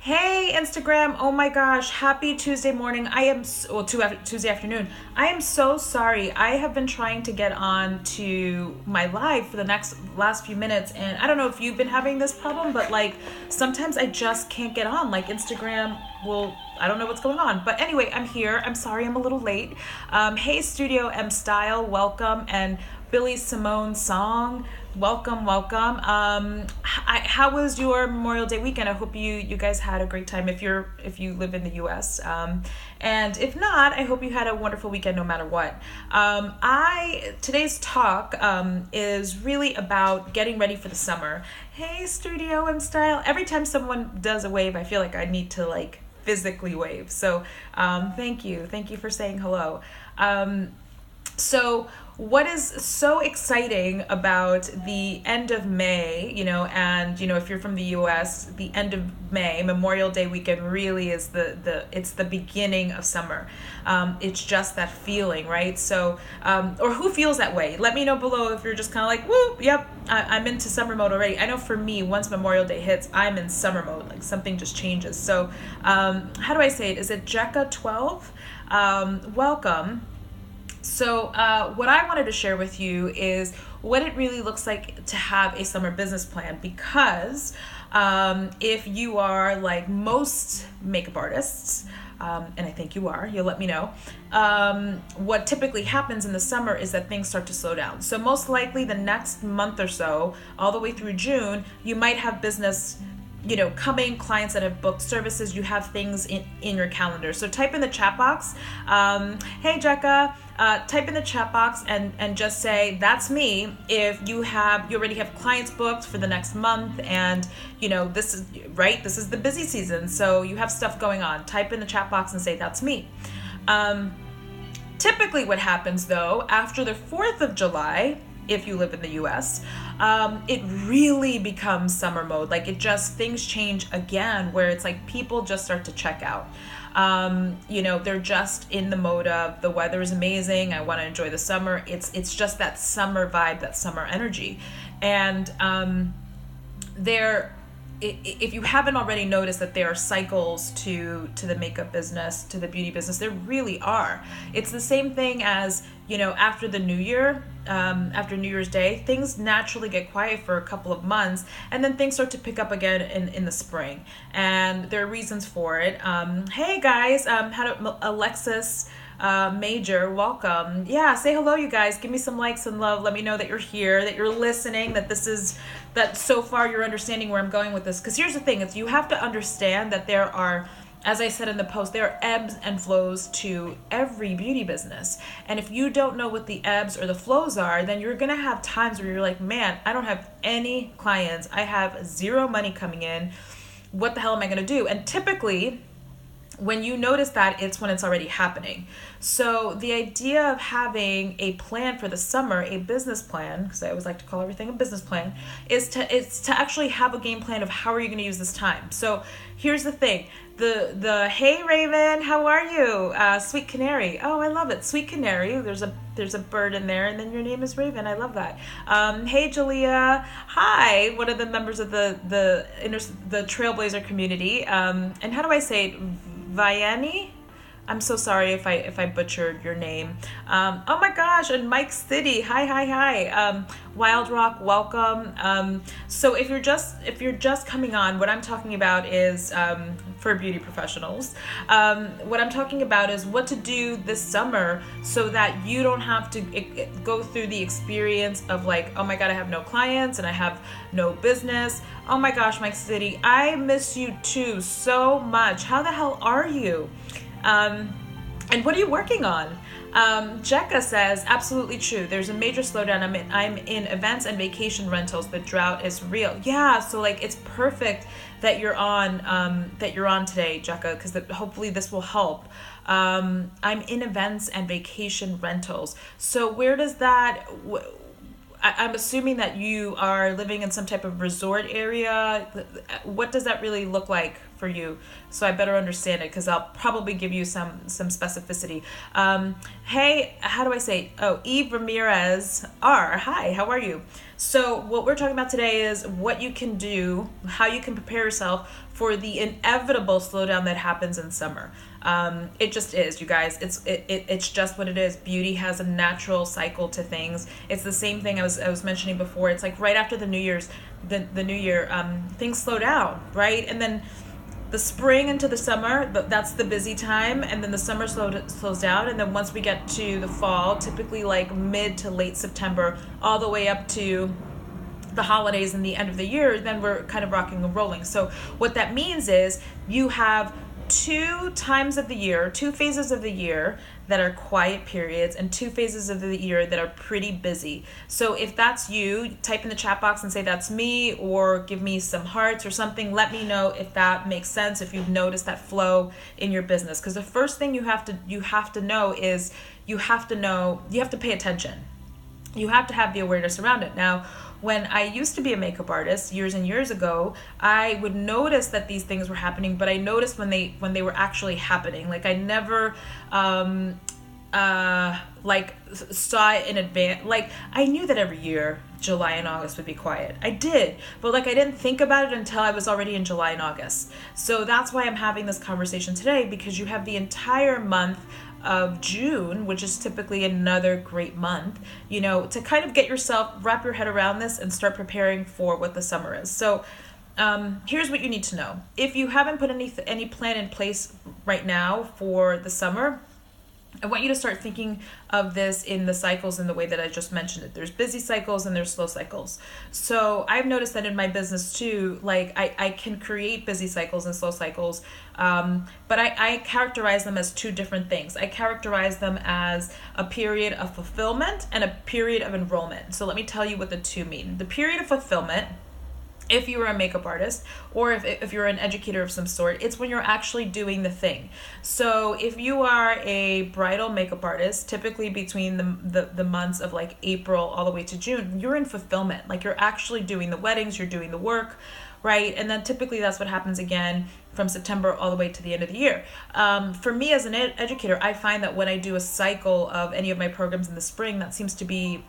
Hey Instagram, oh my gosh, happy Tuesday morning. Tuesday afternoon. I am so sorry. I have been trying to get on to my live for the last few minutes, and I don't know if you've been having this problem, but like sometimes I just can't get on. Like Instagram will, I don't know what's going on. But anyway, I'm here. I'm sorry I'm a little late. Hey Studio M Style, welcome, and Billy Simone Song, welcome. How was your Memorial Day weekend? I hope you guys had a great time if you live in the U.S. And if not, I hope you had a wonderful weekend no matter what. Today's talk is really about getting ready for the summer. Hey Studio and Style. Every time someone does a wave, I feel like I need to like physically wave. So thank you for saying hello. So what is so exciting about the end of May, and if you're from the US, the end of May, Memorial Day weekend really is it's the beginning of summer. It's just that feeling, right? So, or who feels that way? Let me know below if you're just kind of like, whoop, yep, I'm into summer mode already. I know for me, once Memorial Day hits, I'm in summer mode, like something just changes. So, how do I say it? Is it Jekka 12? Welcome. So what I wanted to share with you is what it really looks like to have a summer business plan, because if you are like most makeup artists, and I think you are, you'll let me know, what typically happens in the summer is that things start to slow down. So most likely the next month or so, all the way through June, you might have business coming, clients that have booked services, you have things in your calendar. So type in the chat box, hey Jekka, type in the chat box and just say, that's me, if you already have clients booked for the next month, and this is the busy season, so you have stuff going on. Type in the chat box and say, that's me. Typically what happens though, after the 4th of July, if you live in the US, it really becomes summer mode. Like things change again, where it's like people just start to check out. They're just in the mode of the weather is amazing, I want to enjoy the summer. It's just that summer vibe, that summer energy. And if you haven't already noticed that there are cycles to the makeup business, to the beauty business, there really are. It's the same thing as, after the new year, after New Year's Day, things naturally get quiet for a couple of months, and then things start to pick up again in the spring. And there are reasons for it. Hey guys, Alexis Major, welcome. Yeah, say hello, you guys. Give me some likes and love. Let me know that you're here, that you're listening, that so far you're understanding where I'm going with this. Because here's the thing, you have to understand that there are, as I said in the post, there are ebbs and flows to every beauty business. And if you don't know what the ebbs or the flows are, then you're going to have times where you're like, man, I don't have any clients. I have zero money coming in. What the hell am I going to do? And typically, when you notice that, it's when it's already happening. So the idea of having a plan for the summer, a business plan, because I always like to call everything a business plan, is to actually have a game plan of how are you going to use this time. So here's the thing. The hey Raven, how are you? Sweet Canary. Oh, I love it. Sweet Canary. There's a bird in there, and then your name is Raven. I love that. Hey Jalea. Hi, one of the members of the Trailblazer community. And how do I say it? Vianney? I'm so sorry if I butchered your name. Oh my gosh, and Mike City, hi. Wild Rock, welcome. So if you're just coming on, what I'm talking about is for beauty professionals. What I'm talking about is what to do this summer so that you don't have to go through the experience of like, oh my God, I have no clients and I have no business. Oh my gosh, Mike City, I miss you too so much. How the hell are you? And what are you working on? Jekka says, absolutely true. There's a major slowdown. I'm in events and vacation rentals. The drought is real. Yeah, so like it's perfect that you're on today, Jekka, because hopefully this will help. I'm in events and vacation rentals. So where does that? I'm assuming that you are living in some type of resort area. What does that really look like for you? So I better understand it, because I'll probably give you some specificity. Hey, how do I say? Oh, Eve Ramirez R. Hi, how are you? So what we're talking about today is what you can do, how you can prepare yourself for the inevitable slowdown that happens in summer. It just is, you guys. It's just what it is. Beauty has a natural cycle to things. It's the same thing I was mentioning before. It's like right after the New Year's, the New Year, things slow down, right? And then the spring into the summer, that's the busy time, and then the summer slows down, and then once we get to the fall, typically like mid to late September, all the way up to the holidays and the end of the year, then we're kind of rocking and rolling. So what that means is you have two times of the year, two phases of the year that are quiet periods, and two phases of the year that are pretty busy. So if that's you, type in the chat box and say that's me, or give me some hearts or something. Let me know if that makes sense, if you've noticed that flow in your business. Because the first thing you have to know is you have to pay attention. You have to have the awareness around it. Now, when I used to be a makeup artist years and years ago, I would notice that these things were happening, but I noticed when they were actually happening. Like I never like saw it in advance. Like I knew that every year July and August would be quiet. I did, but like I didn't think about it until I was already in July and August. So that's why I'm having this conversation today, because you have the entire month of June, which is typically another great month, to kind of wrap your head around this and start preparing for what the summer is. So here's what you need to know. If you haven't put any plan in place right now for the summer, I want you to start thinking of this in the cycles in the way that I just mentioned it. There's busy cycles and there's slow cycles. So I've noticed that in my business too, like I can create busy cycles and slow cycles, but I characterize them as two different things. I characterize them as a period of fulfillment and a period of enrollment. So let me tell you what the two mean. The period of fulfillment, if you were a makeup artist or if you're an educator of some sort, it's when you're actually doing the thing. So if you are a bridal makeup artist, typically between the months of like April all the way to June, you're in fulfillment. Like you're actually doing the weddings, you're doing the work, right? And then typically that's what happens again from September all the way to the end of the year. For me as an educator, I find that when I do a cycle of any of my programs in the spring, it seems to be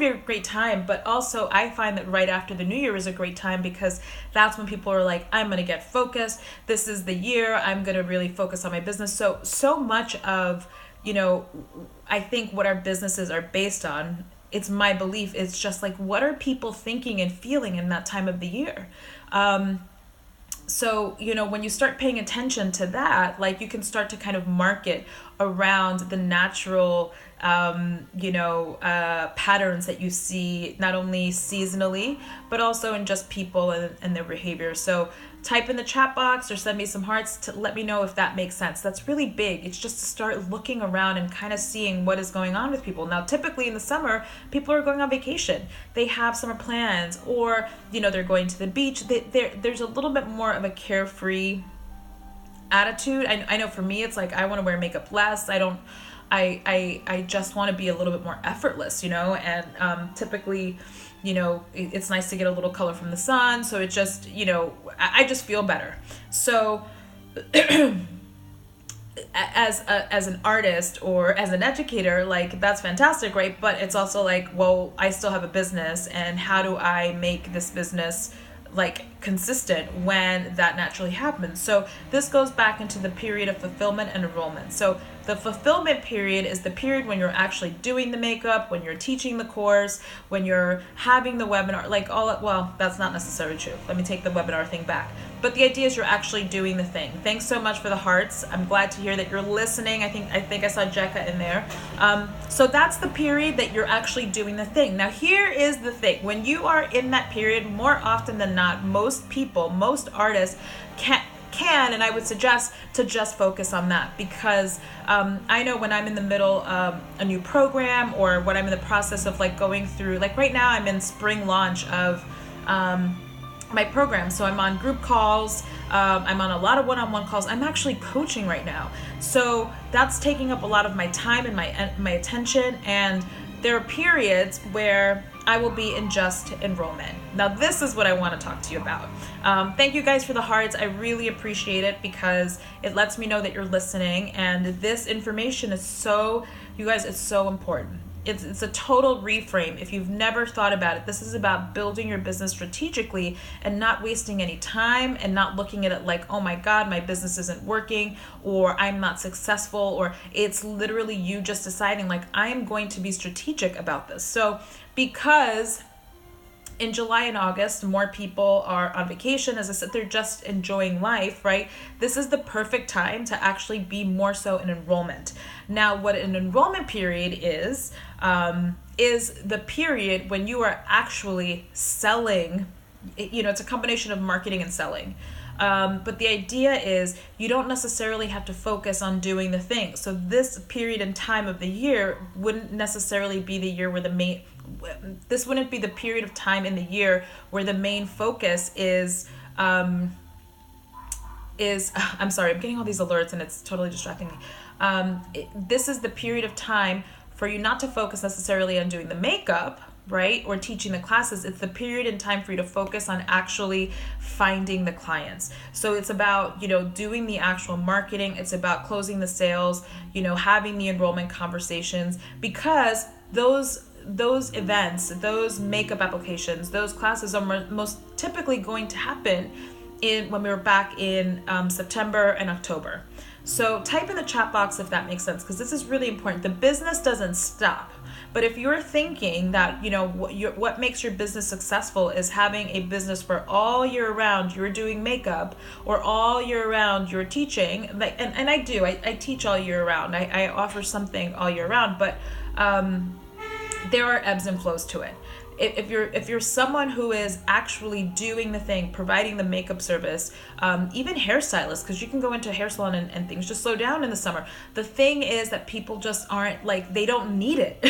a great time, but also I find that right after the New Year is a great time, because that's when people are like, I'm going to get focused. This is the year. I'm going to really focus on my business. So much of, I think what our businesses are based on, it's my belief, it's just like, what are people thinking and feeling in that time of the year? So, when you start paying attention to that, like you can start to kind of market around the natural, patterns that you see, not only seasonally, but also in just people and their behavior. So type in the chat box or send me some hearts to let me know if that makes sense. That's really big. It's just to start looking around and kind of seeing what is going on with people. Now, typically in the summer, people are going on vacation. They have summer plans, or, they're going to the beach. There's a little bit more of a carefree attitude. I know for me, it's like, I want to wear makeup less. I just want to be a little bit more effortless, and typically, it's nice to get a little color from the sun. So it just, I just feel better. So as an artist or as an educator, like that's fantastic, right? But it's also like, well, I still have a business, and how do I make this business like consistent when that naturally happens? So this goes back into the period of fulfillment and enrollment. So the fulfillment period is the period when you're actually doing the makeup, when you're teaching the course, when you're having the webinar, well, that's not necessarily true. Let me take the webinar thing back. But the idea is you're actually doing the thing. Thanks so much for the hearts. I'm glad to hear that you're listening. I think I saw Jekka in there. So that's the period that you're actually doing the thing. Now here is the thing. When you are in that period, more often than not, most artists can, and I would suggest to just focus on that, because I know when I'm in the middle of a new program, or when I'm in the process of like going through, like right now I'm in spring launch of my program. So I'm on group calls, I'm on a lot of one-on-one calls. I'm actually coaching right now. So that's taking up a lot of my time and my attention, and there are periods where I will be in just enrollment. Now this is what I want to talk to you about. Thank you guys for the hearts. I really appreciate it, because it lets me know that you're listening, and this information is it's so important. It's a total reframe. If you've never thought about it, this is about building your business strategically and not wasting any time and not looking at it like, oh my God, my business isn't working, or I'm not successful, or it's literally you just deciding like, I am going to be strategic about this. So because in July and August, more people are on vacation. As I said, they're just enjoying life, right? This is the perfect time to actually be more so in enrollment. Now, what an enrollment period is the period when you are actually selling. It's a combination of marketing and selling. But the idea is you don't necessarily have to focus on doing the thing. So this period in time of the year wouldn't necessarily be the year where this wouldn't be the period of time in the year where the main focus is I'm sorry, I'm getting all these alerts and it's totally distracting me. This is the period of time for you not to focus necessarily on doing the makeup, right, or teaching the classes. It's the period in time for you to focus on actually finding the clients. So it's about, doing the actual marketing. It's about closing the sales, having the enrollment conversations, because those events, those makeup applications, those classes are most typically going to happen when we were back in September and October. So type in the chat box if that makes sense, because this is really important. The business doesn't stop. But if you're thinking that, what makes your business successful is having a business where all year round you're doing makeup, or all year round you're teaching, and I do, I teach all year round. I offer something all year round, but there are ebbs and flows to it. If you're someone who is actually doing the thing, providing the makeup service, even hairstylists, because you can go into a hair salon and things just slow down in the summer. The thing is that people just aren't they don't need it.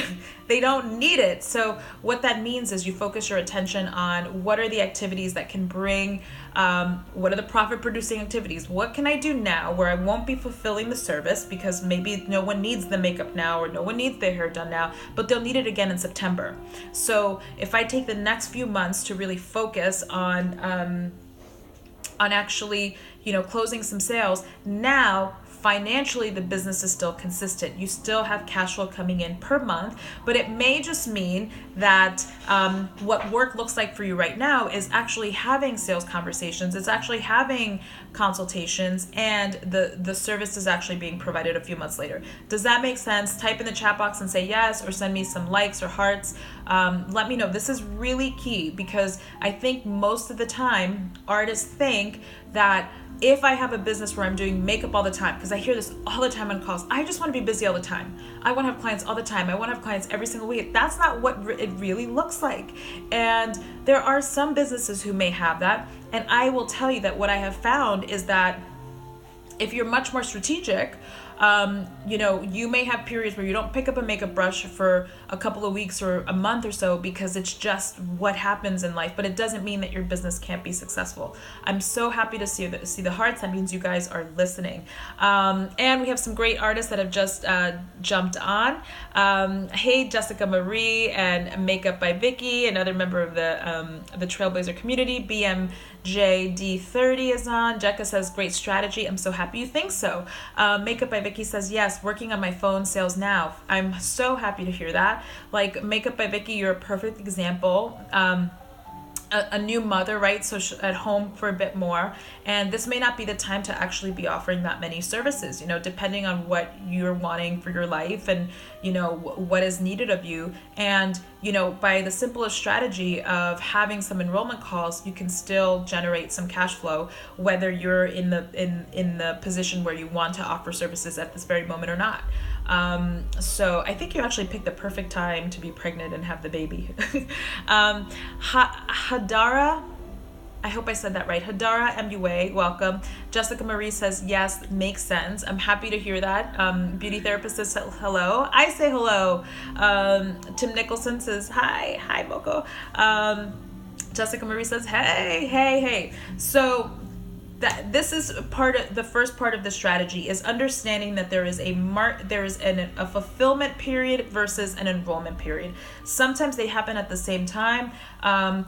They don't need it. So what that means is you focus your attention on what are the activities that can bring, what are the profit producing activities? What can I do now where I won't be fulfilling the service because maybe no one needs the makeup now, or no one needs their hair done now, but they'll need it again in September. So if I take the next few months to really focus on actually, closing some sales, now financially the business is still consistent. You still have cash flow coming in per month, but it may just mean that what work looks like for you right now is actually having sales conversations, it's actually having consultations, and the service is actually being provided a few months later. Does that make sense? Type in the chat box and say yes, or send me some likes or hearts. Let me know. This is really key, because I think most of the time artists think that if I have a business where I'm doing makeup all the time, because I hear this all the time on calls, I just want to be busy all the time. I want to have clients all the time. I want to have clients every single week. That's not what it really looks like. And there are some businesses who may have that. And I will tell you that what I have found is that if you're much more strategic, you may have periods where you don't pick up a makeup brush for a couple of weeks or a month or so, because it's just what happens in life. But it doesn't mean that your business can't be successful. I'm so happy to see the hearts. That means you guys are listening. And we have some great artists that have just jumped on. Hey, Jessica Marie and Makeup by Vicky, another member of the Trailblazer community. BMJD30 is on. Jekka says, great strategy. I'm so happy you think so. Makeup by Vicky says, yes, working on my phone sales now. I'm so happy to hear that. Like Makeup by Vicky, you're a perfect example. A new mother, right? So at home for a bit more. And this may not be the time to actually be offering that many services, depending on what you're wanting for your life and, what is needed of you. And, by the simplest strategy of having some enrollment calls, you can still generate some cash flow, whether you're in the position where you want to offer services at this very moment or not. So I think you actually picked the perfect time to be pregnant and have the baby. Hadara, I hope I said that right. Hadara MUA, welcome. Jessica Marie says, yes, makes sense. I'm happy to hear that. Beauty therapist says hello. I say hello. Tim Nicholson says, hi, Boko. Jessica Marie says, hey. So this is the first part of the strategy is understanding that there is a fulfillment period versus an enrollment period. Sometimes they happen at the same time.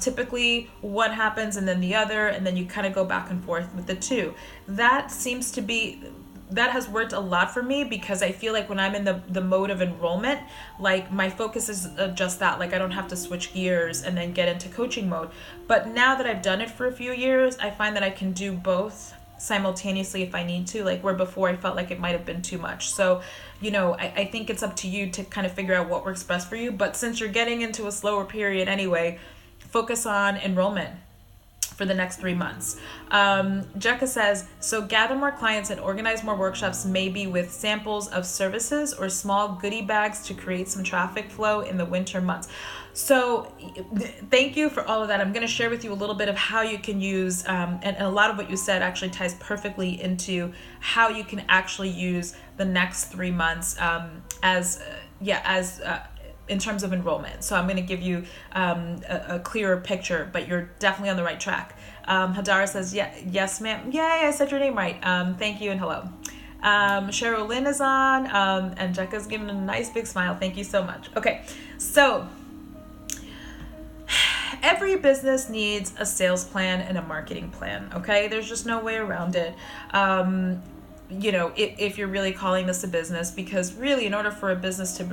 Typically one happens and then the other, and then you kind of go back and forth with the two. That seems to be that has worked a lot for me, because I feel like when I'm in the mode of enrollment, like my focus is just that, like I don't have to switch gears and then get into coaching mode. But now that I've done it for a few years, I find that I can do both simultaneously if I need to, like where before I felt like it might have been too much. So, I think it's up to you to kind of figure out what works best for you. But since you're getting into a slower period anyway, focus on enrollment for the next 3 months. Jekka says, so gather more clients and organize more workshops, maybe with samples of services or small goodie bags to create some traffic flow in the winter months. So thank you for all of that. I'm going to share with you a little bit of how you can use, and a lot of what you said actually ties perfectly into how you can actually use the next 3 months as in terms of enrollment. So I'm going to give you a clearer picture, but you're definitely on the right track. Hadara says, yes, ma'am. Yay, I said your name right. Thank you and hello. Cheryl Lynn is on, and Jekka's giving a nice big smile. Thank you so much. Okay, so every business needs a sales plan and a marketing plan, okay? There's just no way around it. If you're really calling this a business, because really in order for a business to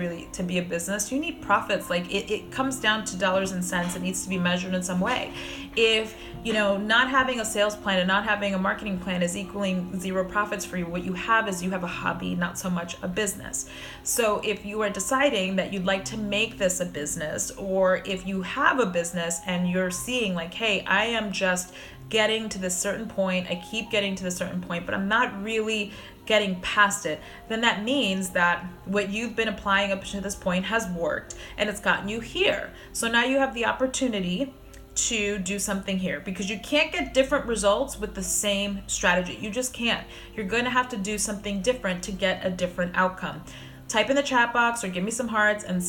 be a business, you need profits. Like it comes down to dollars and cents. It needs to be measured in some way. If not having a sales plan and not having a marketing plan is equaling zero profits for you, what you have is you have a hobby, not so much a business. So if you are deciding that you'd like to make this a business, or if you have a business and you're seeing like, hey, I am just getting to this certain point, I keep getting to this certain point, but I'm not really getting past it, then that means that what you've been applying up to this point has worked and it's gotten you here. So now you have the opportunity to do something here, because you can't get different results with the same strategy. You just can't. You're going to have to do something different to get a different outcome. Type in the chat box or give me some hearts and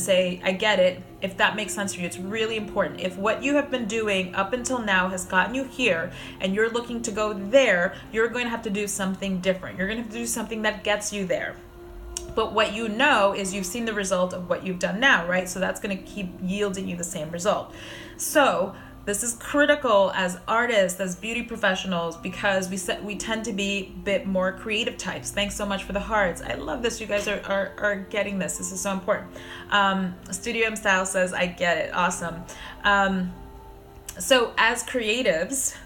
say, I get it, if that makes sense for you. It's really important. If what you have been doing up until now has gotten you here and you're looking to go there, you're going to have to do something different. You're going to have to do something that gets you there. But what you know is you've seen the result of what you've done now, right? So that's going to keep yielding you the same result. So this is critical as artists, as beauty professionals, because we tend to be a bit more creative types. Thanks so much for the hearts. I love this. You guys are getting this. This is so important. Studio M Style says, I get it. Awesome. So as creatives,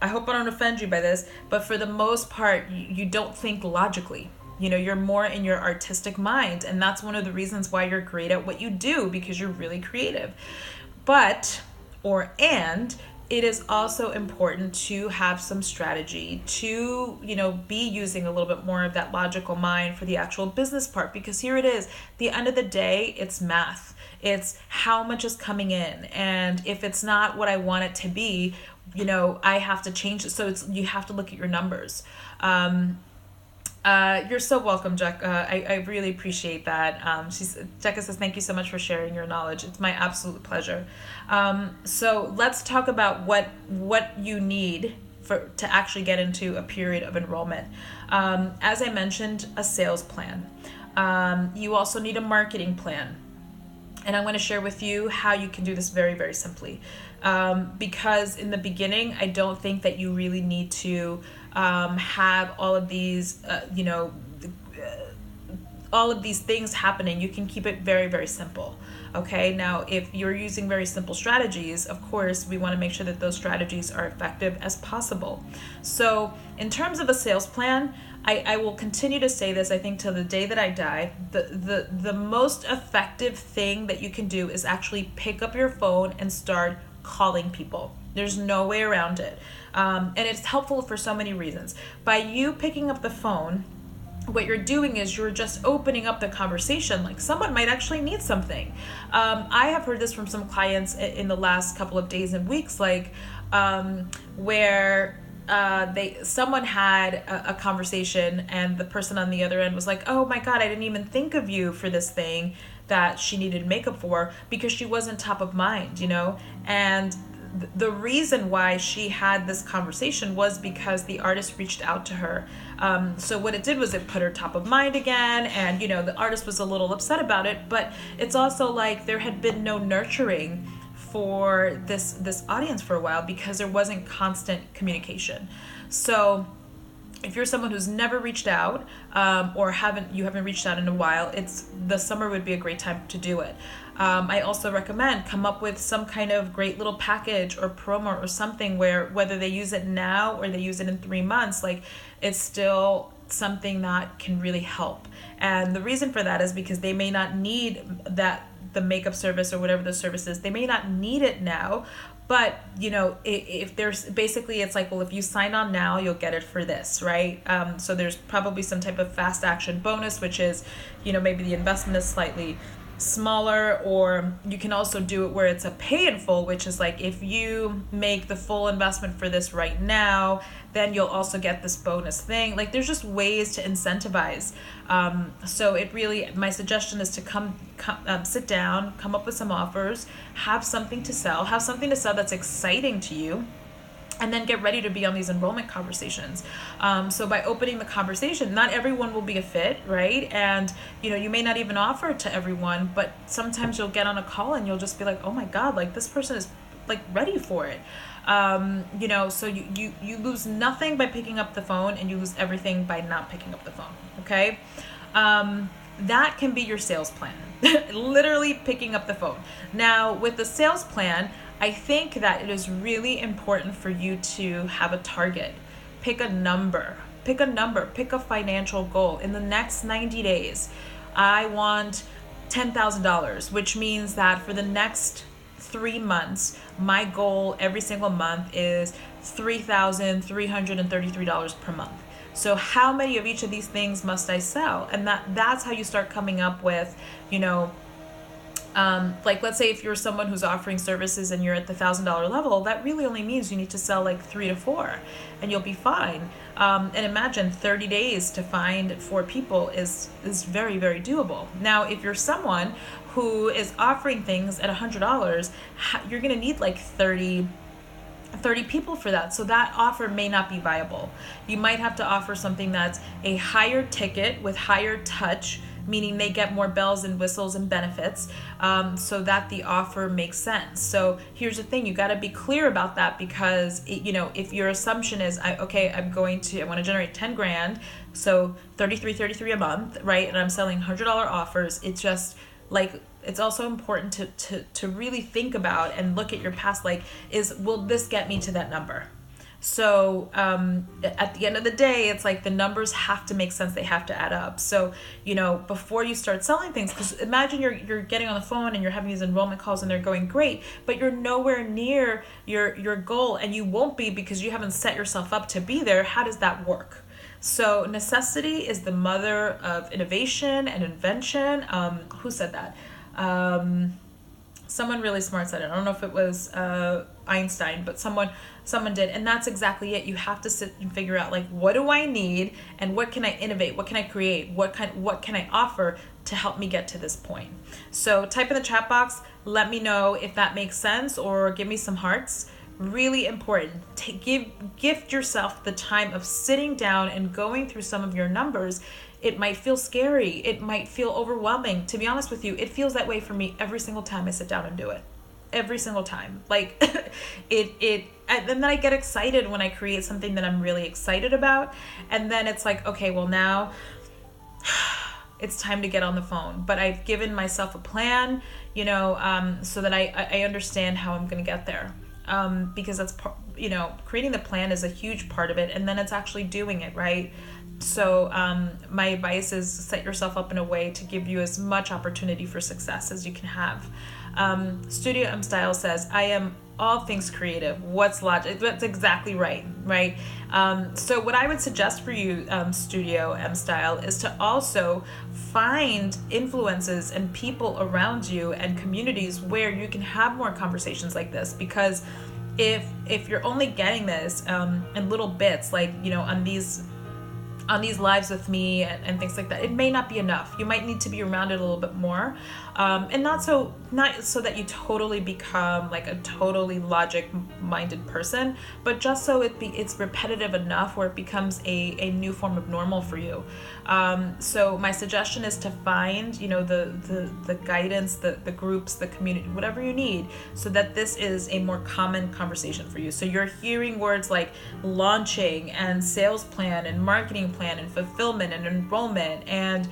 I hope I don't offend you by this, but for the most part, you don't think logically. You're more in your artistic mind, and that's one of the reasons why you're great at what you do, because you're really creative. And it is also important to have some strategy, to, be using a little bit more of that logical mind for the actual business part, because here it is. At the end of the day, it's math. It's how much is coming in. And if it's not what I want it to be, I have to change it. So you have to look at your numbers. You're so welcome, Jack. I really appreciate that. Jekka says, thank you so much for sharing your knowledge. It's my absolute pleasure. So let's talk about what you need to actually get into a period of enrollment. As I mentioned, a sales plan. You also need a marketing plan. And I'm going to share with you how you can do this very, very simply. Because in the beginning, I don't think that you really need to have all of these, all of these things happening. You can keep it very, very simple. Okay, now if you're using very simple strategies, of course, we want to make sure that those strategies are effective as possible. So in terms of a sales plan, I will continue to say this, I think, till the day that I die. The most effective thing that you can do is actually pick up your phone and start calling people. There's no way around it. And it's helpful for so many reasons. By you picking up the phone, what you're doing is you're just opening up the conversation. Like, someone might actually need something. I have heard this from some clients in the last couple of days and weeks, like where someone had a conversation and the person on the other end was like, oh my God, I didn't even think of you for this thing that she needed makeup for, because she wasn't top of mind, and the reason why she had this conversation was because the artist reached out to her. So what it did was it put her top of mind again, and the artist was a little upset about it, but it's also like there had been no nurturing for this audience for a while because there wasn't constant communication. So if you're someone who's never reached out, or you haven't reached out in a while, the summer would be a great time to do it. I also recommend come up with some kind of great little package or promo or something where whether they use it now or they use it in 3 months, like it's still something that can really help. And the reason for that is because they may not need the makeup service or whatever the service is, they may not need it now. But, if there's basically, it's like, well, if you sign on now, you'll get it for this, right? So there's probably some type of fast action bonus, which is, maybe the investment is slightly smaller, or you can also do it where it's a pay in full, which is like, if you make the full investment for this right now, then you'll also get this bonus thing. Like, there's just ways to incentivize. So my suggestion is to come sit down, come up with some offers, have something to sell that's exciting to you, and then get ready to be on these enrollment conversations. So by opening the conversation, not everyone will be a fit, right? And, you may not even offer it to everyone, but sometimes you'll get on a call and you'll just be like, oh my God, like this person is like ready for it. So you lose nothing by picking up the phone, and you lose everything by not picking up the phone, okay? That can be your sales plan, literally picking up the phone. Now, with the sales plan, I think that it is really important for you to have a target. Pick a number, pick a financial goal. In the next 90 days, I want $10,000, which means that for the next 3 months, my goal every single month is $3,333 per month. So how many of each of these things must I sell? And that's how you start coming up with, like, let's say if you're someone who's offering services and you're at the $1,000 level, that really only means you need to sell like 3 to 4 and you'll be fine. And imagine 30 days to find 4 people is very, very doable. Now, if you're someone who is offering things at $100, you're going to need like 30 people for that. So that offer may not be viable. You might have to offer something that's a higher ticket with higher touch, meaning they get more bells and whistles and benefits, so that the offer makes sense. So here's the thing, you got to be clear about that, because if your assumption is, I want to generate 10 grand, so $33 a month, right? And I'm selling $100 offers. It's just like, it's also important to really think about and look at your past, like, will this get me to that number? So at the end of the day, it's like the numbers have to make sense. They have to add up. So, before you start selling things, because imagine you're getting on the phone and you're having these enrollment calls and they're going great, but you're nowhere near your goal, and you won't be because you haven't set yourself up to be there. How does that work? So necessity is the mother of innovation and invention. Who said that? Someone really smart said it. I don't know if it was Einstein, but someone did. And that's exactly it. You have to sit and figure out, like, what do I need and what can I innovate? What can I create? What can I offer to help me get to this point? So type in the chat box. Let me know if that makes sense, or give me some hearts. Really important. Gift yourself the time of sitting down and going through some of your numbers. It might feel scary. It might feel overwhelming. To be honest with you, it feels that way for me every single time I sit down and do it. Every single time. Like, and then I get excited when I create something that I'm really excited about. And then it's like, okay, well, now it's time to get on the phone. But I've given myself a plan, so that I understand how I'm going to get there. Because that's, creating the plan is a huge part of it. And then it's actually doing it, right? So my advice is set yourself up in a way to give you as much opportunity for success as you can have. Studio M Style says, I am all things creative. What's logic? That's exactly right? So what I would suggest for you, Studio M Style, is to also find influences and people around you and communities where you can have more conversations like this. Because if you're only getting this in little bits, like, on these on these lives with me and things like that, it may not be enough. You might need to be around it a little bit more, and not so that you totally become like a totally logic-minded person, but just so it's repetitive enough where it becomes a new form of normal for you. So my suggestion is to find, the guidance, the groups, the community, whatever you need, so that this is a more common conversation for you. So you're hearing words like launching and sales plan and marketing plan and fulfillment and enrollment and,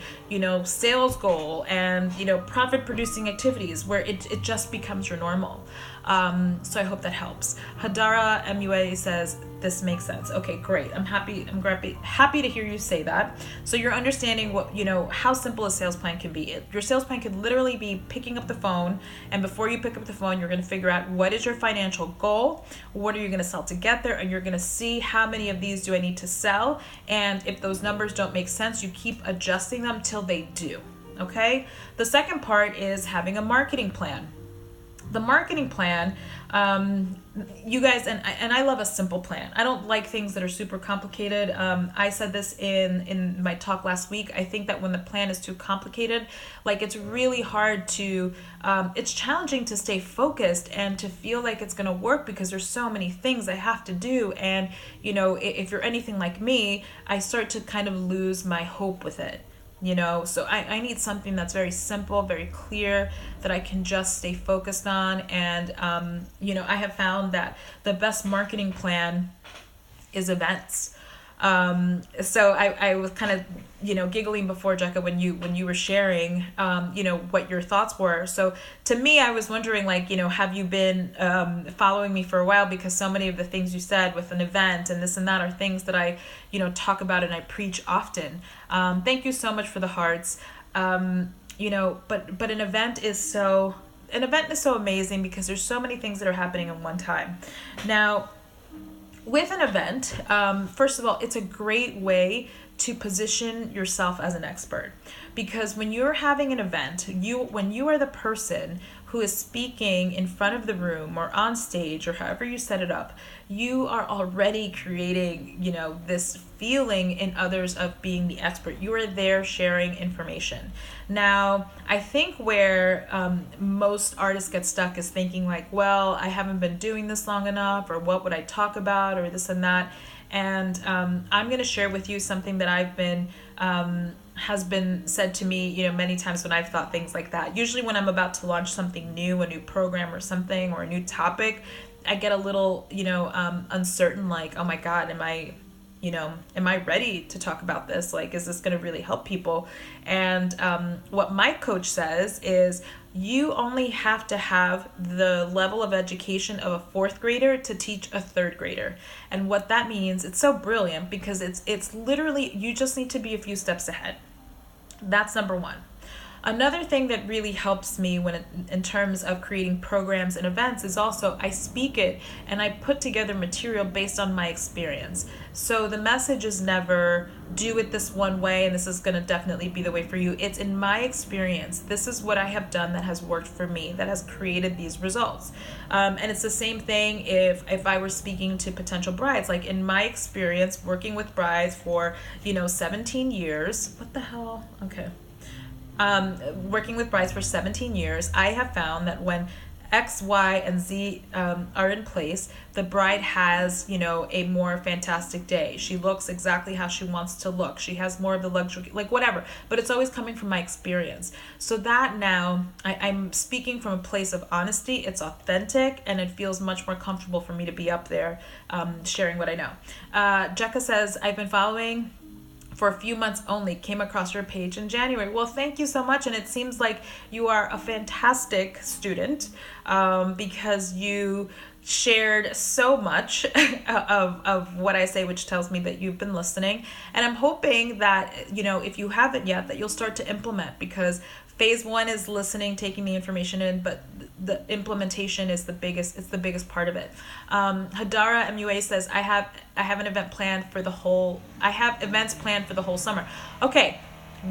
sales goal and, profit producing activities, where it just becomes your normal. So I hope that helps. Hadara MUA says, this makes sense. Okay, great. I'm happy to hear you say that. So you're understanding how simple a sales plan can be. Your sales plan could literally be picking up the phone, and before you pick up the phone, you're going to figure out what is your financial goal, what are you going to sell to get there, and you're going to see how many of these do I need to sell, and if those numbers don't make sense, you keep adjusting them till they do. Okay? The second part is having a marketing plan. The marketing plan, you guys, and I love a simple plan. I don't like things that are super complicated. I said this in my talk last week. I think that when the plan is too complicated, like it's really hard to, it's challenging to stay focused and to feel like it's going to work because there's so many things I have to do. And, if you're anything like me, I start to kind of lose my hope with it. So I need something that's very simple, very clear, that I can just stay focused on. And, I have found that the best marketing plan is events. So I was kind of, giggling before, Jekka, when you were sharing, what your thoughts were. So to me, I was wondering, have you been following me for a while? Because so many of the things you said with an event and this and that are things that I, talk about and I preach often. Thank you so much for the hearts. But an event is so amazing because there's so many things that are happening at one time. Now, with an event, first of all, it's a great way to position yourself as an expert, because when you're having an event, when you are the person who is speaking in front of the room or on stage or however you set it up, you are already creating, this feeling in others of being the expert. You are there sharing information. Now, I think where most artists get stuck is thinking like, well, I haven't been doing this long enough, or what would I talk about, or this and that. And I'm going to share with you something that I've been has been said to me, many times when I've thought things like that. Usually when I'm about to launch something new, a new program or something, or a new topic, I get a little, uncertain, like, oh my God, am I ready to talk about this? Like, is this going to really help people? And what my coach says is, you only have to have the level of education of a fourth grader to teach a third grader. And what that means, it's so brilliant, because it's literally, you just need to be a few steps ahead. That's number one. Another thing that really helps me in terms of creating programs and events is also I speak it and I put together material based on my experience. So the message is never do it this one way and this is going to definitely be the way for you. It's in my experience. This is what I have done that has worked for me, that has created these results. And it's the same thing if I were speaking to potential brides. Like in my experience working with brides for 17 years. What the hell? Okay. Working with brides for 17 years, I have found that when X, Y, and Z are in place, the bride has, a more fantastic day. She looks exactly how she wants to look. She has more of the luxury, like whatever. But it's always coming from my experience. So that now, I'm speaking from a place of honesty. It's authentic, and it feels much more comfortable for me to be up there sharing what I know. Jekka says, I've been following for a few months only, came across your page in January. Well, thank you so much. And it seems like you are a fantastic student because you shared so much of what I say, which tells me that you've been listening. And I'm hoping that, if you haven't yet, that you'll start to implement, because phase one is listening, taking the information in, but the implementation is the biggest part of it. Hadara MUA says, I have events planned for the whole summer. Okay,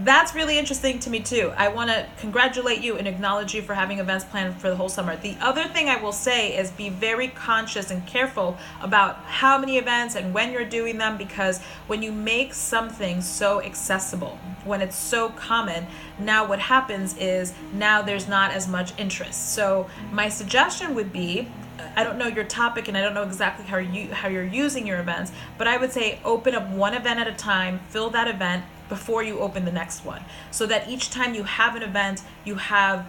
That's really interesting to me too. I want to congratulate you and acknowledge you for having events planned for the whole summer. The other thing I will say is be very conscious and careful about how many events and when you're doing them, because when you make something so accessible, when it's so common, now what happens is now there's not as much interest. So my suggestion would be, I don't know your topic and I don't know exactly how you're using your events, but I would say open up one event at a time, fill that event before you open the next one, so that each time you have an event, you have,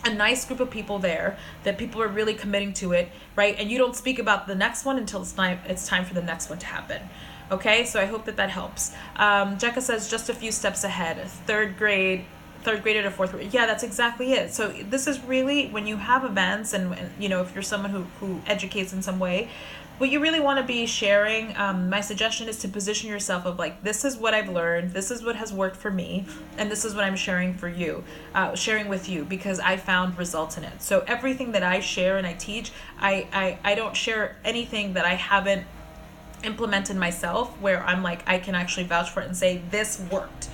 a nice group of people there, that people are really committing to it, right? And you don't speak about the next one until it's time for the next one to happen. Okay, so I hope that helps. Jekka says just a few steps ahead, third grader to fourth grade. Yeah, that's exactly it. So this is really when you have events and if you're someone who educates in some way, what you really want to be sharing, my suggestion is to position yourself of like, this is what I've learned, this is what has worked for me, and this is what I'm sharing with you, because I found results in it. So everything that I share and I teach, I don't share anything that I haven't implemented myself, where I'm like, I can actually vouch for it and say this worked.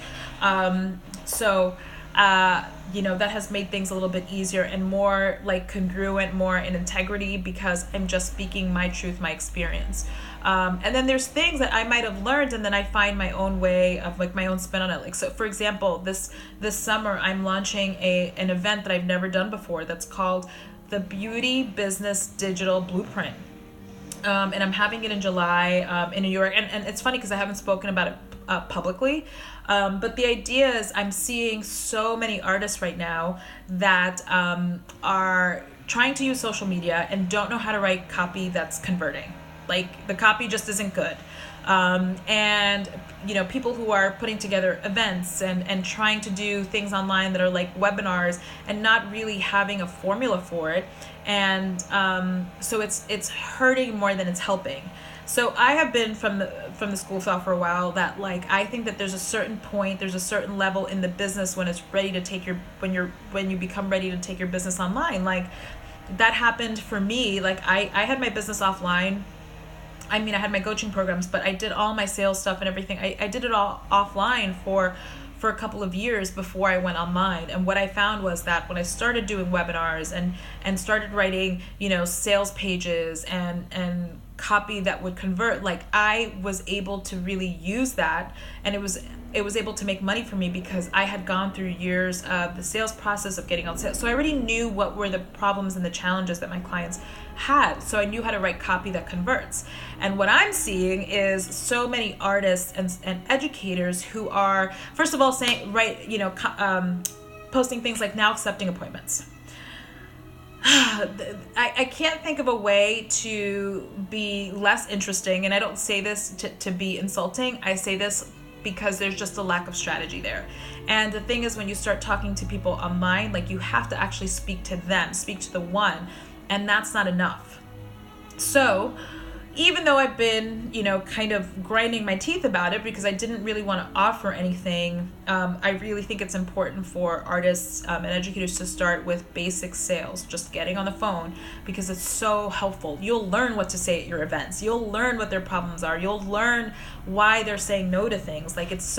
That has made things a little bit easier and more like congruent, more in integrity, because I'm just speaking my truth, my experience. And then there's things that I might have learned, and then I find my own way of like my own spin on it. Like, so for example, this summer I'm launching an event that I've never done before that's called the Beauty Business Digital Blueprint. And I'm having it in July in New York. And it's funny because I haven't spoken about it publicly. But the idea is I'm seeing so many artists right now that are trying to use social media and don't know how to write copy that's converting. Like the copy just isn't good. And people who are putting together events and trying to do things online that are like webinars and not really having a formula for it. And so it's hurting more than it's helping. So I have been from the school of thought for a while that like I think that there's a certain point, there's a certain level in the business when it's ready to take when you become ready to take your business online. Like that happened for me. Like I had my business offline. I mean, I had my coaching programs, but I did all my sales stuff and everything. I did it all offline for a couple of years before I went online. And what I found was that when I started doing webinars and started writing, sales pages and copy that would convert, like I was able to really use that, and it was able to make money for me because I had gone through years of the sales process of getting on sales. So I already knew what were the problems and the challenges that my clients had. So I knew how to write copy that converts. And what I'm seeing is so many artists and educators who are, first of all, saying, posting things like now accepting appointments. I can't think of a way to be less interesting, and I don't say this to be insulting. I say this because there's just a lack of strategy there. And the thing is, when you start talking to people online, like you have to actually speak to them, speak to the one, and that's not enough. So even though I've been, kind of grinding my teeth about it because I didn't really want to offer anything, I really think it's important for artists and educators to start with basic sales, just getting on the phone, because it's so helpful. You'll learn what to say at your events. You'll learn what their problems are. You'll learn why they're saying no to things. Like it's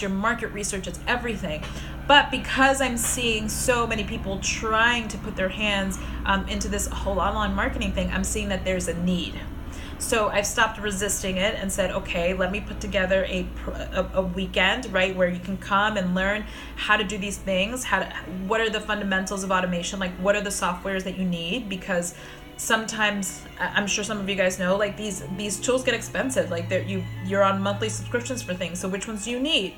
your market research, it's everything. But because I'm seeing so many people trying to put their hands into this whole online marketing thing, I'm seeing that there's a need. So I've stopped resisting it and said, okay, let me put together a weekend, right, where you can come and learn how to do these things, what are the fundamentals of automation, like what are the softwares that you need, because sometimes, I'm sure some of you guys know, like these tools get expensive, like you're on monthly subscriptions for things, so which ones do you need?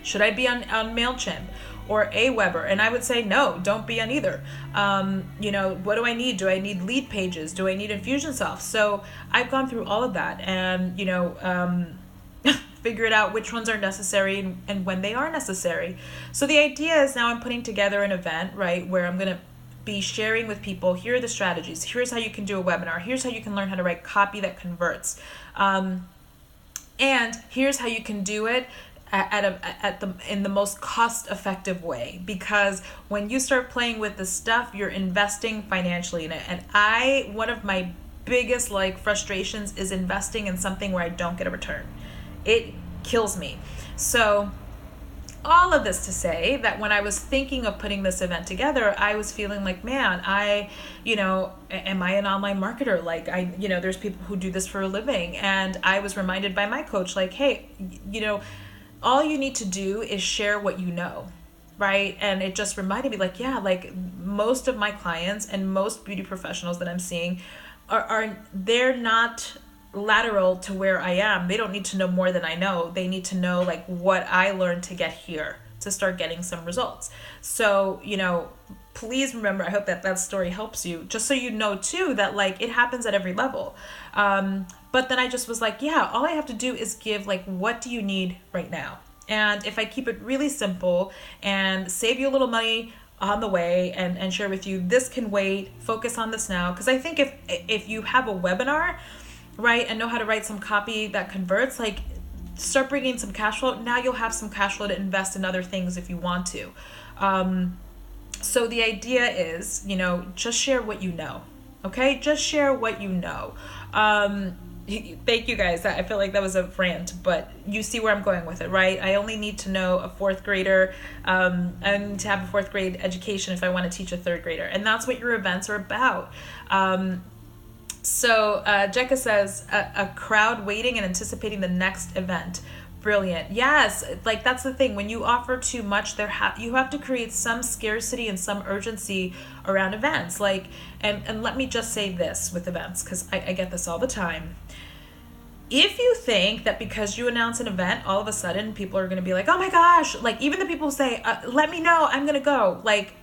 Should I be on MailChimp or Aweber? And I would say, no, don't be on either. What do I need? Do I need lead pages? Do I need Infusionsoft? So I've gone through all of that and, figured out which ones are necessary and when they are necessary. So the idea is now I'm putting together an event, right, where I'm going to be sharing with people, here are the strategies. Here's how you can do a webinar. Here's how you can learn how to write copy that converts. And here's how you can do it in the most cost-effective way, because when you start playing with the stuff, you're investing financially in it. And one of my biggest frustrations is investing in something where I don't get a return. It kills me. So all of this to say that when I was thinking of putting this event together, I was feeling like, man, am I an online marketer? Like, there's people who do this for a living. And I was reminded by my coach, like, hey, all you need to do is share what you know, right? And it just reminded me, like, yeah, like most of my clients and most beauty professionals that I'm seeing they're not lateral to where I am. They don't need to know more than I know. They need to know like what I learned to get here to start getting some results. So, please remember, I hope that story helps you, just so you know too that like it happens at every level. But then I just was like, yeah, all I have to do is give like, what do you need right now? And if I keep it really simple and save you a little money on the way and share with you, this can wait, focus on this now. Because I think if you have a webinar, right, and know how to write some copy that converts, like start bringing some cash flow. Now you'll have some cash flow to invest in other things if you want to. So the idea is, just share what you know. Okay, just share what you know. Thank you guys. I feel like that was a rant, but you see where I'm going with it, right? I only need to know a fourth grader. I need to have a fourth grade education if I want to teach a third grader. And that's what your events are about. So Jekka says, a crowd waiting and anticipating the next event. Brilliant. Yes, like that's the thing. When you offer too much, you have to create some scarcity and some urgency around events. Like, and let me just say this with events, because I get this all the time. If you think that because you announce an event, all of a sudden people are going to be like, oh my gosh, like even the people who say, let me know, I'm going to go. Like,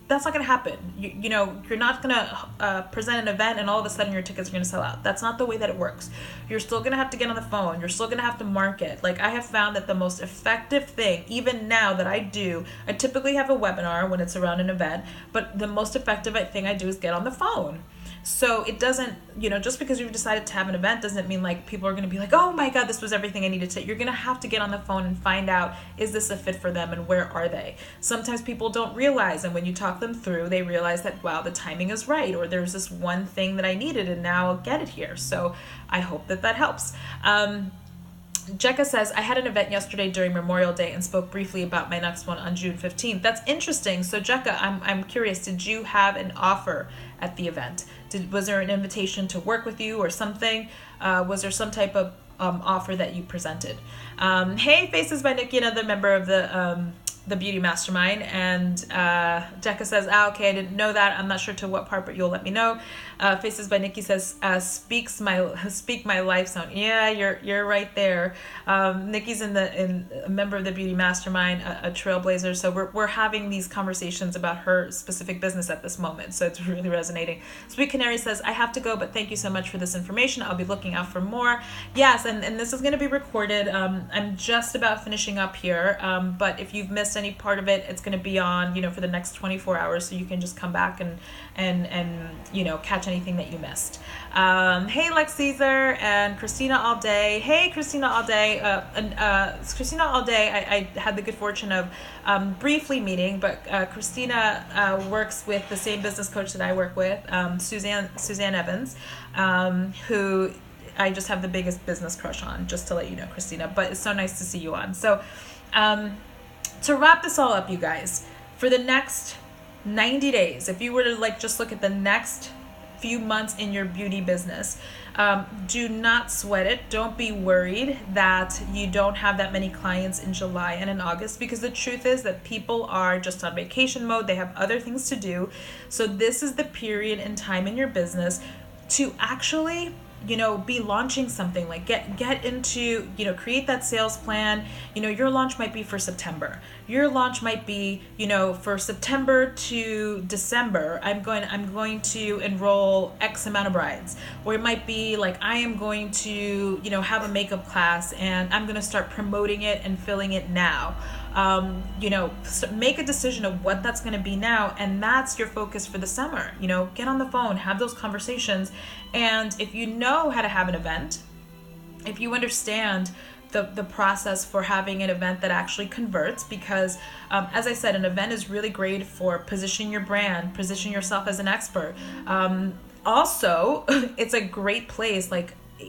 that's not going to happen. You're not going to present an event and all of a sudden your tickets are going to sell out. That's not the way that it works. You're still going to have to get on the phone. You're still going to have to market. Like I have found that the most effective thing, even now that I typically have a webinar when it's around an event, but the most effective thing I do is get on the phone. So it doesn't, just because you've decided to have an event doesn't mean like people are going to be like, oh my God, this was everything I needed to. You're going to have to get on the phone and find out, is this a fit for them and where are they? Sometimes people don't realize, and when you talk them through, they realize that, wow, the timing is right, or there's this one thing that I needed and now I'll get it here. So I hope that helps. Jekka says, I had an event yesterday during Memorial Day and spoke briefly about my next one on June 15th. That's interesting. So Jekka, I'm curious, did you have an offer at the event? Was there an invitation to work with you or something? Was there some type of offer that you presented? Hey, Faces by Nikki, another member of the Beauty Mastermind. And Jekka says, okay, I didn't know that. I'm not sure to what part, but you'll let me know. Faces by Nikki says, speak my life sound. Yeah, you're right there. Nikki's a member of the Beauty Mastermind, a trailblazer. So we're having these conversations about her specific business at this moment. So it's really resonating. Sweet Canary says, I have to go, but thank you so much for this information. I'll be looking out for more. Yes, and this is going to be recorded. I'm just about finishing up here. But if you've missed any part of it, it's going to be on, for the next 24 hours. So you can just come back and catch anything that you missed. Hey, Lex Caesar and Christina all day. Hey, Christina all day. Christina all day, I had the good fortune of briefly meeting, but Christina works with the same business coach that I work with, Suzanne Evans, who I just have the biggest business crush on, just to let you know, Christina. But it's so nice to see you on. So to wrap this all up, you guys, for the next 90 days, if you were to just look at the next few months in your beauty business, do not sweat it. Don't be worried that you don't have that many clients in July and in August, because the truth is that people are just on vacation mode. They have other things to do. So this is the period in time in your business to actually be launching something, like get into, create that sales plan. Your launch might be for September. Your launch might be, for September to December, I'm going to enroll X amount of brides. Or it might be like, I am going to, have a makeup class and I'm going to start promoting it and filling it now. Make a decision of what that's going to be now, and that's your focus for the summer. Get on the phone, have those conversations, and if you know how to have an event, if you understand the process for having an event that actually converts, because as I said, an event is really great for positioning your brand, position yourself as an expert. Also, it's a great place,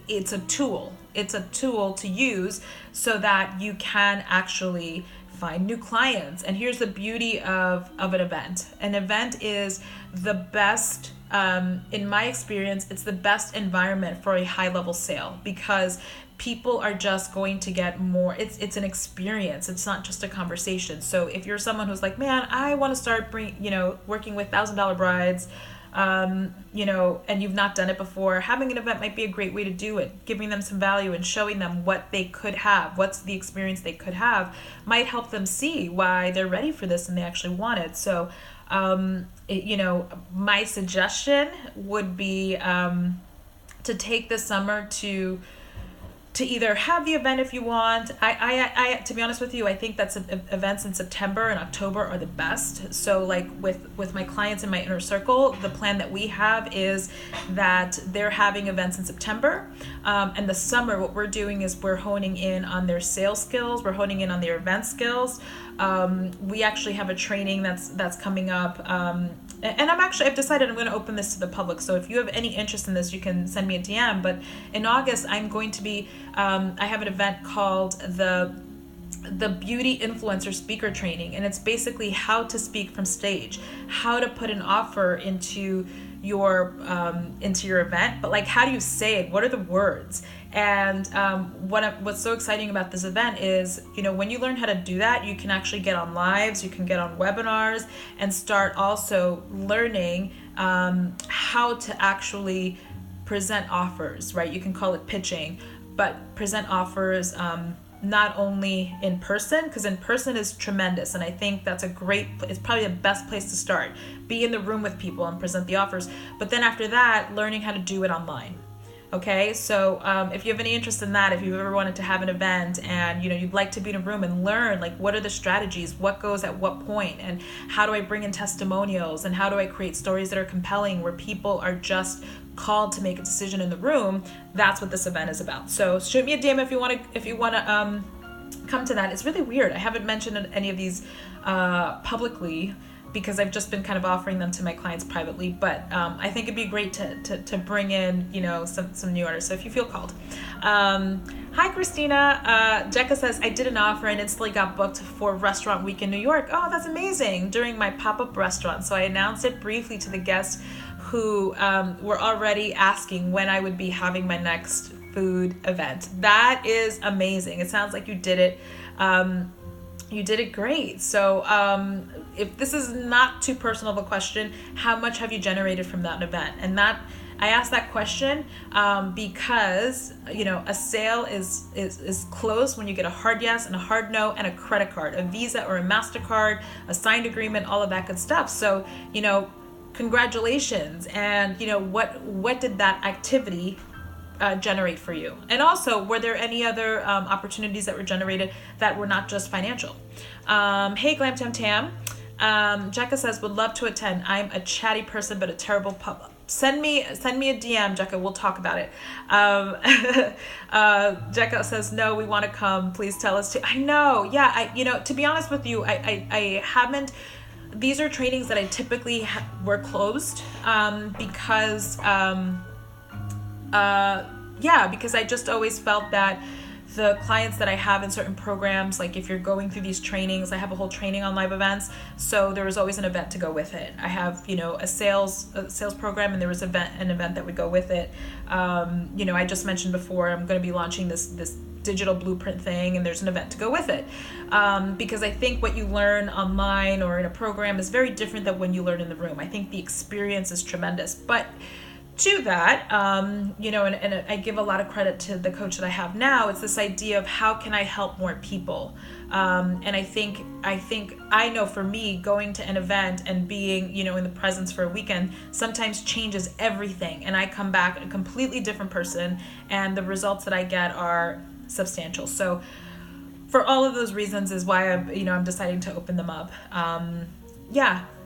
it's a tool to use so that you can actually find new clients. And here's the beauty of an event. An event is the best, in my experience, it's the best environment for a high level sale, because people are just going to get more. It's an experience. It's not just a conversation. So if you're someone who's like, man, I want to start working with $1,000 brides, and you've not done it before, having an event might be a great way to do it. Giving them some value and showing them what they could have, what's the experience they could have, might help them see why they're ready for this and they actually want it. So, my suggestion would be to take the summer to either have the event if you want. I to be honest with you, I think that's events in September and October are the best. So like with my clients in my inner circle, the plan that we have is that they're having events in September, and the summer what we're doing is we're honing in on their sales skills, we're honing in on their event skills. We actually have a training that's coming up, and I've decided I'm going to open this to the public. So if you have any interest in this, you can send me a DM. But in August, I'm going to be, I have an event called the Beauty Influencer Speaker Training. And it's basically how to speak from stage, how to put an offer into your event, but like, how do you say it? What are the words? And what's so exciting about this event is, when you learn how to do that, you can actually get on lives, you can get on webinars, and start also learning how to actually present offers, right? You can call it pitching, but present offers not only in person, because in person is tremendous, and I think that's it's probably the best place to start. Be in the room with people and present the offers, but then after that, learning how to do it online. Okay, so if you have any interest in that, if you've ever wanted to have an event and you'd like to be in a room and learn, like, what are the strategies, what goes at what point, and how do I bring in testimonials, and how do I create stories that are compelling where people are just called to make a decision in the room, that's what this event is about. So shoot me a DM if you want to come to that. It's really weird. I haven't mentioned any of these publicly, because I've just been kind of offering them to my clients privately, but I think it'd be great to bring in, some new artists. So if you feel called. Hi, Christina. Jekka says, I did an offer and instantly got booked for Restaurant Week in New York. Oh, that's amazing. During my pop-up restaurant. So I announced it briefly to the guests who were already asking when I would be having my next food event. That is amazing. It sounds like you did it. You did it great. So if this is not too personal of a question, how much have you generated from that event? And that I asked that question because a sale is closed when you get a hard yes and a hard no and a credit card, a Visa or a MasterCard, a signed agreement, all of that good stuff. So congratulations. And what did that activity generate for you? And also, were there any other opportunities that were generated that were not just financial? Hey, Glam Tam Tam. Jekka says, would love to attend. I'm a chatty person, but a terrible pub. Send me a DM, Jekka. We'll talk about it. Jekka says, no, we want to come. Please tell us to. I know. Yeah. To be honest with you, I haven't. These are trainings that I typically were closed because I just always felt that the clients that I have in certain programs, like if you're going through these trainings, I have a whole training on live events. So there was always an event to go with it. I have, a sales program, and there was an event that would go with it. I just mentioned before, I'm going to be launching this digital blueprint thing, and there's an event to go with it. Because I think what you learn online or in a program is very different than when you learn in the room. I think the experience is tremendous, but to that, and I give a lot of credit to the coach that I have now. It's this idea of how can I help more people? And I think I know for me, going to an event and being, in the presence for a weekend sometimes changes everything. And I come back a completely different person, and the results that I get are substantial. So for all of those reasons is why I'm deciding to open them up.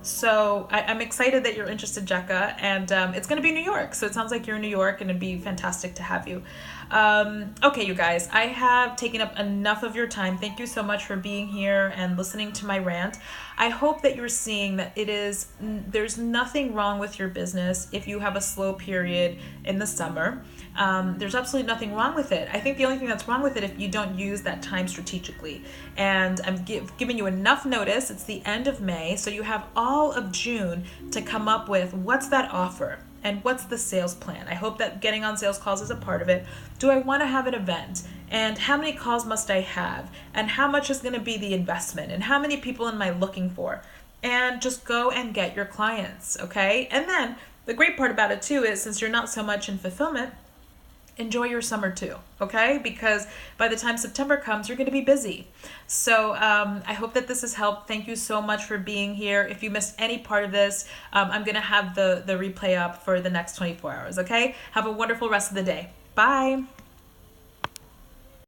So I'm excited that you're interested, Jekka, and it's going to be New York. So it sounds like you're in New York, and it'd be fantastic to have you. Okay, you guys, I have taken up enough of your time. Thank you so much for being here and listening to my rant. I hope that you're seeing that there's nothing wrong with your business if you have a slow period in the summer. There's absolutely nothing wrong with it. I think the only thing that's wrong with it if you don't use that time strategically. And I'm giving you enough notice. It's the end of May, so you have all of June to come up with what's that offer and what's the sales plan. I hope that getting on sales calls is a part of it. Do I want to have an event? And how many calls must I have? And how much is going to be the investment? And how many people am I looking for? And just go and get your clients, okay? And then the great part about it too is since you're not so much in fulfillment, enjoy your summer too, okay? Because by the time September comes, you're going to be busy. So I hope that this has helped. Thank you so much for being here. If you missed any part of this, I'm going to have the replay up for the next 24 hours, okay? Have a wonderful rest of the day. Bye.